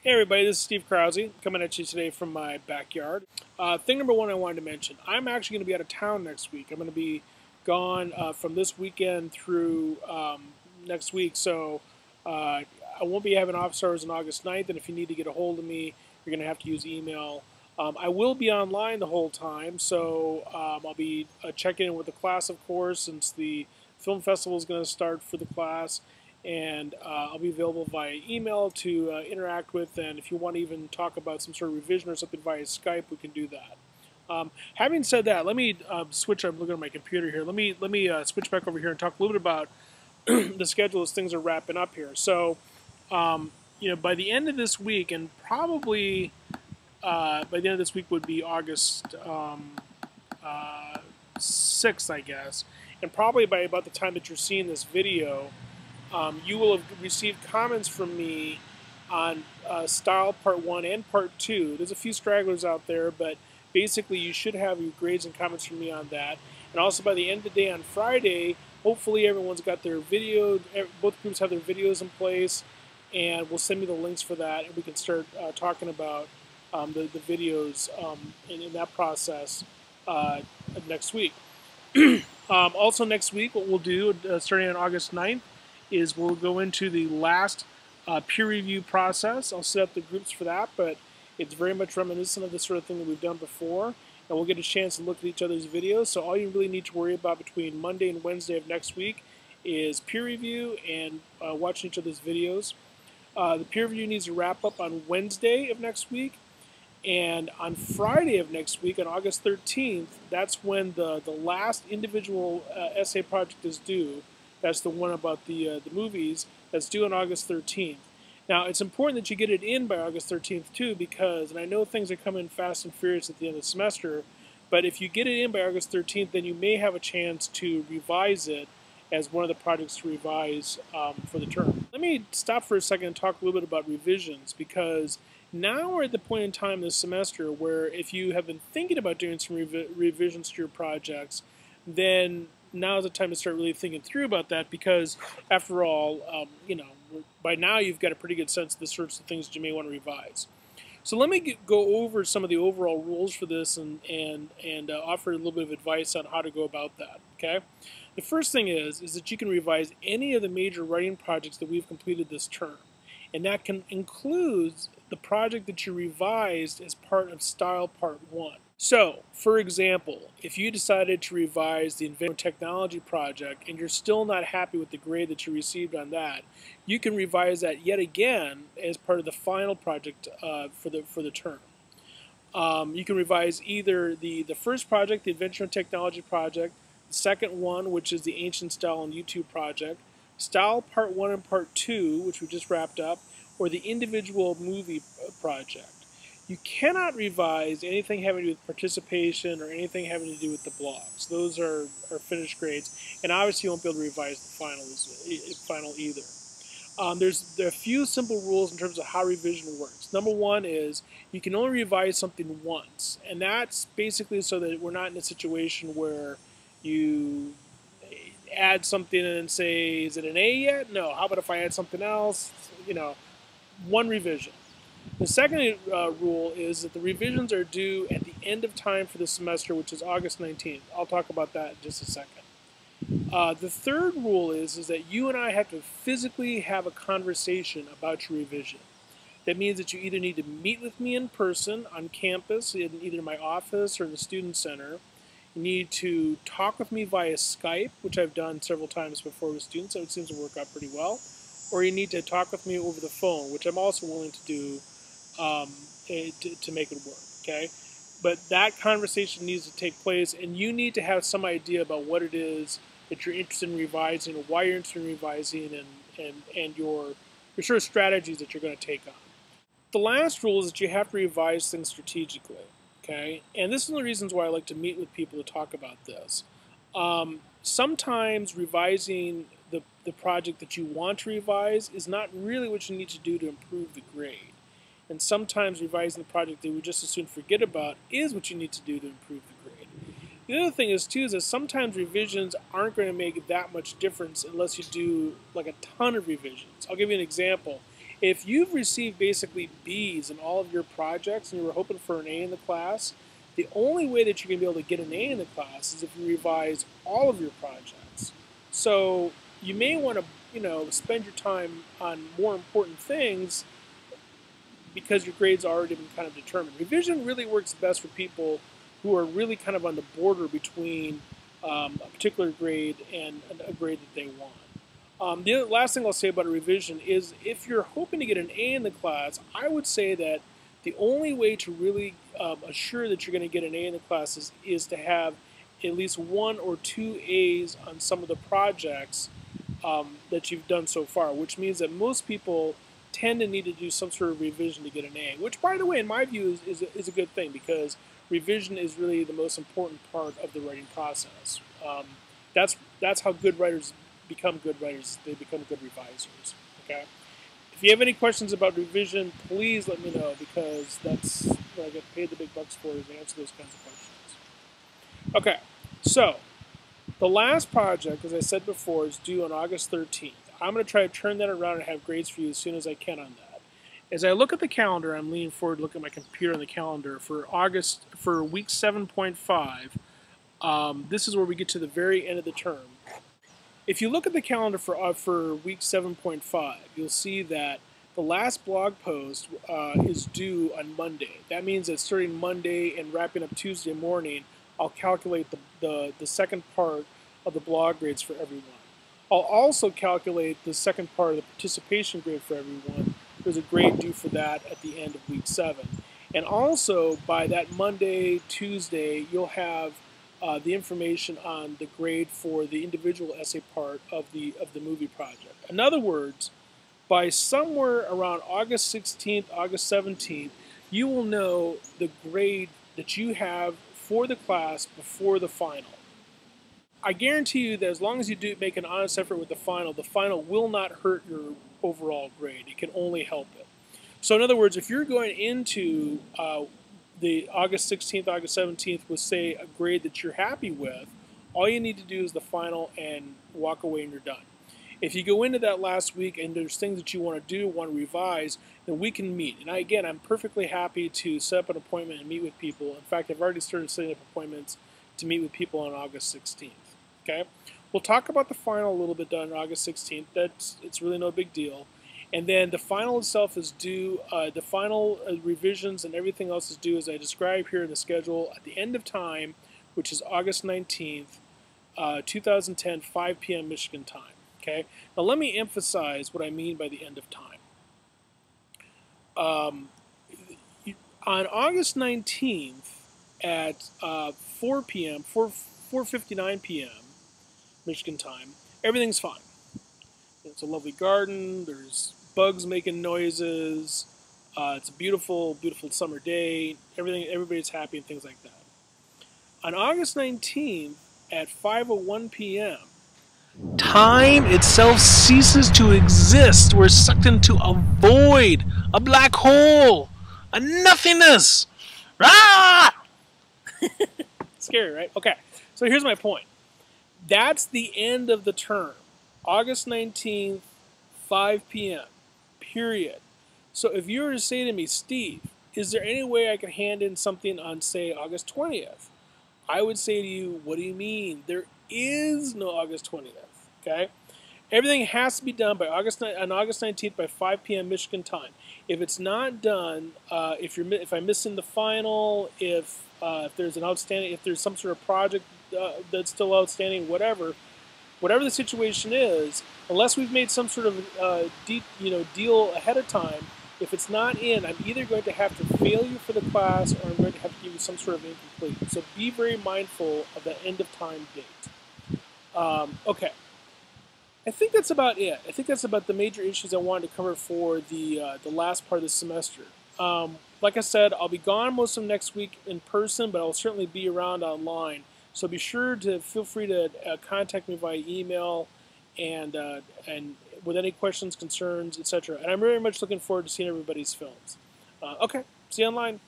Hey everybody, this is Steve Krause coming at you today from my backyard. Thing number one I wanted to mention, I'm actually going to be out of town next week. I'm going to be gone from this weekend through next week, so I won't be having office hours on August 9th, and if you need to get a hold of me, you're going to have to use email. I will be online the whole time, so I'll be checking in with the class, of course, since the film festival is going to start for the class. And I'll be available via email to interact with, and if you want to even talk about some sort of revision or something via Skype, we can do that. Having said that, let me switch. I'm looking at my computer here. Let me switch back over here and talk a little bit about the schedule as things are wrapping up here. So, by the end of this week, and probably by the end of this week would be August 6th, I guess, and probably by about the time that you're seeing this video, you will have received comments from me on Style Part 1 and Part 2. There's a few stragglers out there, but basically you should have your grades and comments from me on that. And also by the end of the day on Friday, hopefully everyone's got their video, both groups have their videos in place, and will send me the links for that, and we can start talking about the videos in that process next week. Also next week, what we'll do, starting on August 9th, is we'll go into the last peer review process. I'll set up the groups for that, but it's very much reminiscent of the sort of thing that we've done before, and we'll get a chance to look at each other's videos. So all you really need to worry about between Monday and Wednesday of next week is peer review and watching each other's videos. The peer review needs to wrap up on Wednesday of next week, and on Friday of next week, on August 13th, that's when the last individual essay project is due. That's the one about the movies that's due on August 13th. Now, it's important that you get it in by August 13th, too, because, and I know things are coming fast and furious at the end of the semester, but if you get it in by August 13th, then you may have a chance to revise it as one of the projects to revise for the term. Let me stop for a second and talk a little bit about revisions, because now we're at the point in time this semester where if you have been thinking about doing some revisions to your projects, then now is the time to start really thinking through about that, because after all, by now you've got a pretty good sense of the sorts of things that you may want to revise. So let me go over some of the overall rules for this and offer a little bit of advice on how to go about that. Okay, the first thing is that you can revise any of the major writing projects that we've completed this term, and that can include the project that you revised as part of Style Part 1. So, for example, if you decided to revise the Invention Technology project and you're still not happy with the grade that you received on that, you can revise that yet again as part of the final project for the term. You can revise either the first project, the Invention Technology project, the second one, which is the Ancient Style on YouTube project, Style Part 1 and Part 2, which we just wrapped up, or the individual movie project. You cannot revise anything having to do with participation or anything having to do with the blogs. Those are finished grades, and obviously you won't be able to revise the final either. There are a few simple rules in terms of how revision works. Number one is you can only revise something once, and that's basically so that we're not in a situation where you add something and say, is it an A yet? No. How about if I add something else? One revision. The second rule is that the revisions are due at the end of time for the semester, which is August 19th. I'll talk about that in just a second. The third rule is that you and I have to physically have a conversation about your revision. That means that you either need to meet with me in person on campus, in either my office or the student center. You need to talk with me via Skype, which I've done several times before with students, so it seems to work out pretty well. Or you need to talk with me over the phone, which I'm also willing to do to make it work, okay? But that conversation needs to take place, and you need to have some idea about what it is that you're interested in revising, or why you're interested in revising, and your sort of strategies that you're going to take on. The last rule is that you have to revise things strategically, okay? And this is one of the reasons why I like to meet with people to talk about this. Sometimes revising the project that you want to revise is not really what you need to do to improve the grade. And sometimes revising the project that we just as soon forget about is what you need to do to improve the grade. The other thing is, too, is that sometimes revisions aren't going to make that much difference unless you do like a ton of revisions. I'll give you an example. If you've received basically B's in all of your projects and you were hoping for an A in the class, the only way that you're going to be able to get an A in the class is if you revise all of your projects. So you may want to, spend your time on more important things because your grade's already been kind of determined. Revision really works best for people who are really kind of on the border between a particular grade and a grade that they want. The last thing I'll say about a revision is if you're hoping to get an A in the class, I would say that the only way to really assure that you're going to get an A in the class is to have at least 1 or 2 A's on some of the projects that you've done so far, which means that most people tend to need to do some sort of revision to get an A, which, by the way, in my view, is a good thing because revision is really the most important part of the writing process. That's how good writers become good writers. They become good revisers. Okay. If you have any questions about revision, please let me know because that's what I get paid the big bucks for, is to answer those kinds of questions. Okay. So the last project, as I said before, is due on August 13th. I'm going to try to turn that around and have grades for you as soon as I can on that. As I look at the calendar, I'm leaning forward to look at my computer on the calendar for week 7.5. This is where we get to the very end of the term. If you look at the calendar for week 7.5, you'll see that the last blog post is due on Monday. That means that starting Monday and wrapping up Tuesday morning, I'll calculate the second part of the blog grades for everyone. I'll also calculate the second part of the participation grade for everyone. There's a grade due for that at the end of week 7. And also, by that Monday, Tuesday, you'll have the information on the grade for the individual essay part of the movie project. In other words, by somewhere around August 16th, August 17th, you will know the grade that you have for the class before the final. I guarantee you that as long as you do make an honest effort with the final will not hurt your overall grade. It can only help it. So in other words, if you're going into the August 16th, August 17th with, say, a grade that you're happy with, all you need to do is the final and walk away and you're done. If you go into that last week and there's things that you want to do, want to revise, then we can meet. And again, I'm perfectly happy to set up an appointment and meet with people. In fact, I've already started setting up appointments to meet with people on August 16th. Okay? We'll talk about the final a little bit on August 16th. It's really no big deal. And then the final itself is due, the final revisions and everything else is due, as I describe here in the schedule, at the end of time, which is August 19th, 2010, 5 p.m. Michigan time. Okay? Now let me emphasize what I mean by the end of time. On August 19th at 4 p.m., 4:59 p.m. Michigan time, everything's fine. It's a lovely garden. There's bugs making noises. It's a beautiful, beautiful summer day. Everybody's happy and things like that. On August 19th at 5:01 p.m., time itself ceases to exist. We're sucked into a void, a black hole, a nothingness. Ah! Scary, right? Okay, so here's my point. That's the end of the term. August 19th, 5 p.m., period. So if you were to say to me, Steve, is there any way I can hand in something on, say, August 20th? I would say to you, what do you mean? There is no August 20th, okay? Everything has to be done by August 19th by 5 p.m. Michigan time. If it's not done, if I'm missing the final, if there's some sort of project that's still outstanding, whatever the situation is, unless we've made some sort of deal ahead of time, if it's not in, I'm either going to have to fail you for the class or I'm going to have to give you some sort of incomplete. So be very mindful of that end of time date. Okay. I think that's about it. I think that's about the major issues I wanted to cover for the last part of the semester. Like I said, I'll be gone most of next week in person, but I'll certainly be around online. So be sure to feel free to contact me via email and with any questions, concerns, etc. And I'm very much looking forward to seeing everybody's films. Okay, see you online.